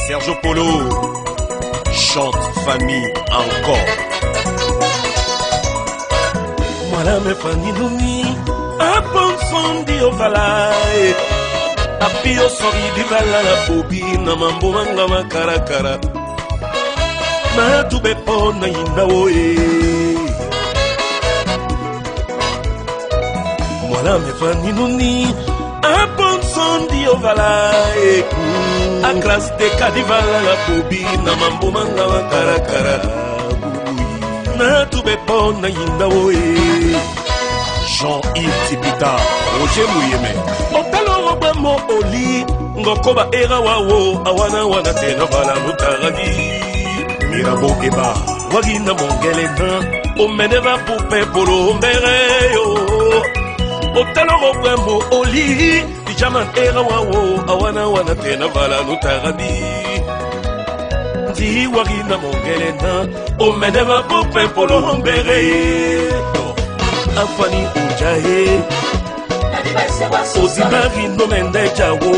Sergio Polo chante famille encore. Mwana me fani nuni apon sondi ovalae apio sori di vala la bobi na mambo manga makarakara na tube pona inda oe. Mwana me fani nuni apon sondi ovalae a classe de kadivala la bobi na mambo manga makarakara na tube pona inda oe. Jean-Yves Tipita, Roger Mouyeme. Otalo robamo oli ngokoba era wawo awana wana tena vala mutaradi Mirabeau Eba wagina mongele na omeneva pupe polo mbere yo. Otalo robamo oli dijaman era wawo awana wana tena vala mutaradi di wagina mongele na omeneva pupe polo mbere Afani Ujahe Ozimari no mende jawo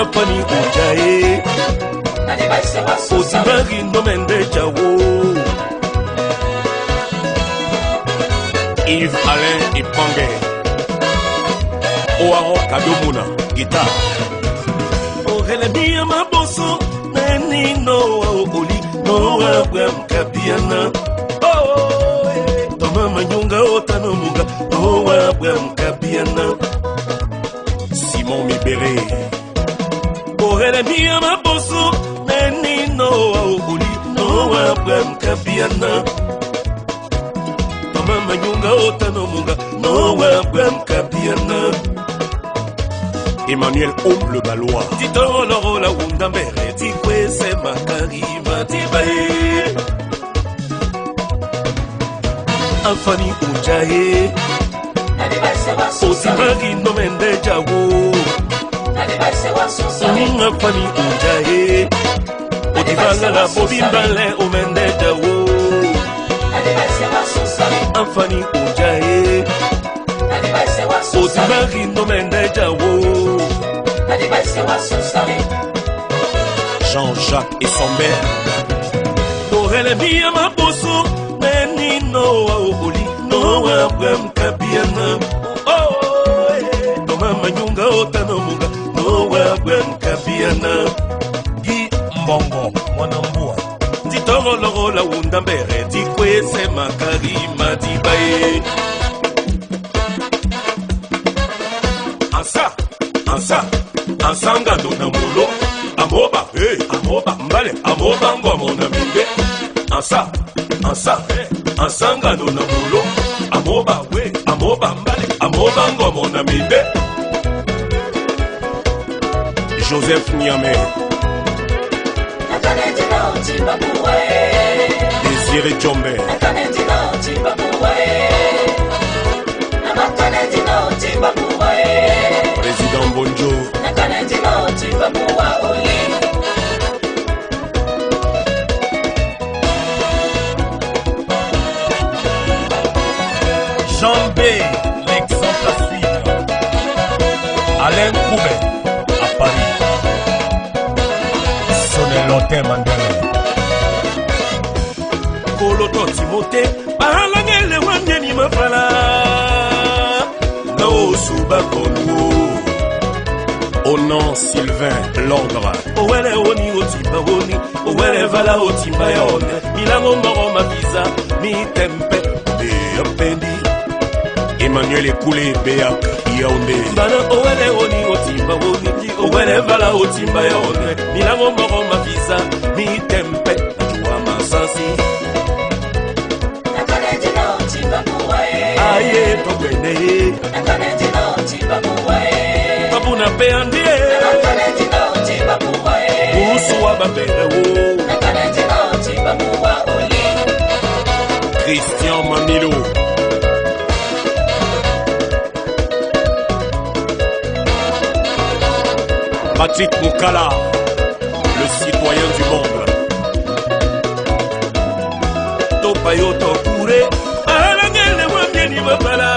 Afani Ujahe Ozimari no mende jawo Yves Alain Ipange Oaro Kadomuna guitare Orele miya maboso Neni no oli no abram kapiana Mama nyunga otano muga owa bwamka biana Simon Mibere Orele miya maboso Neni no oli no bwamka biana Mama nyunga otano muga no bwamka biana Emmanuel Homme le Balois Tito loro la wunda mbere Tikwese makarima tibae Afani Ujahe Osimari no mende jawo Afani Ujahe Odivala la bobimbale o mende jawo Afani Ujahe Osimari no mende jawo Jean-Jacques et son maire Orele miya maboso Neni no oli no abram kabiana Mama nyunga otano muga no abram kabiana Guy Mbongo Mwanambua Titoro loro la wunda mbere Tikwese makarima tibae Ansanga dona mulo Amoba, amoba, mbale Amoba ngomona minde Ansanga dona mulo Amoba, amoba, mbale Amoba ngomona minde Joseph Niamé Désiré Djombe Président Bonjo Jean B, l'exemple à suivre. Alain Koubé à Paris Sonnelotin Mandela Koloto Timothée Balangele wanyeni mafala No suba konu Onan Sylvain Londres Owele oni otimba oni Owele vala otimba ya one Milango moro mavisa Mi tempe Beapendi Emmanuel Ekoulé Béak Yaoundé Bana owele oni otimba oni Owele vala otimba ya one Milango moro mavisa Mi tempe Ajua masasi Aye togwene Babuna peandie Usu wa babere wo Christian Mamilo Patrick Moukala le citoyen du monde Topayo tokure Alangele wamyeni mapala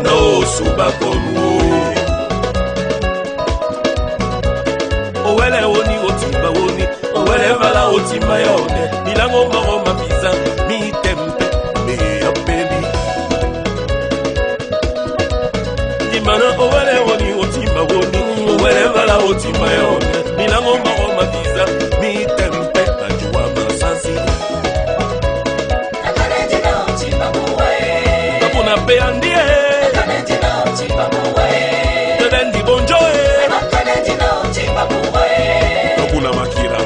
No suba komu otimba yaone milango maro mapisa mitempe meyapeli dimana owele woni otimba woni owele vala otimba yaone milango maro mapisa mitempe bajuwa masansi kapuna pe andie tebendi bonjoe kapuna makira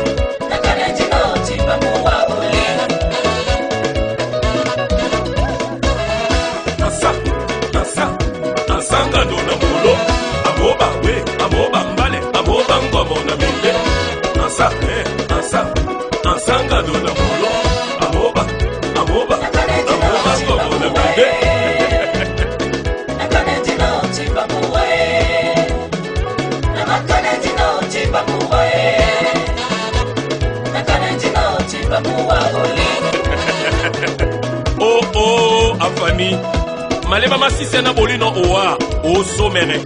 asanga ndona mulo amoba we amoba mbale amoba ngomo na minde asanga ndona mulo amoba ngomo na minde oh afani maleba masisi na bolino owa o somere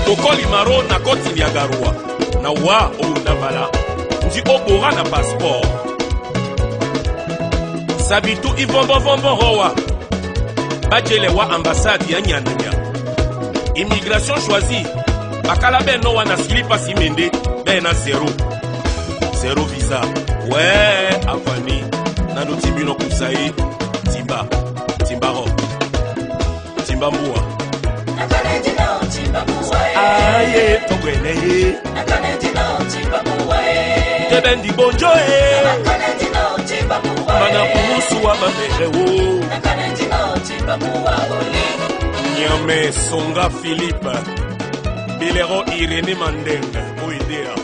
tokoli maro na koti ya garua na wa o navala ndi obora na passeport sabitu ivombo rowa bajele wa ambassade ya nyandanya immigration choisie bakala beno wana silipa simende bena zero visa ouais afani na no tibino kusai timbaro timbambua aye togwene tebendi bonjoe mana kuhusu wa maberewo nyame songa Philippe Bilero Irene Mandenga oidea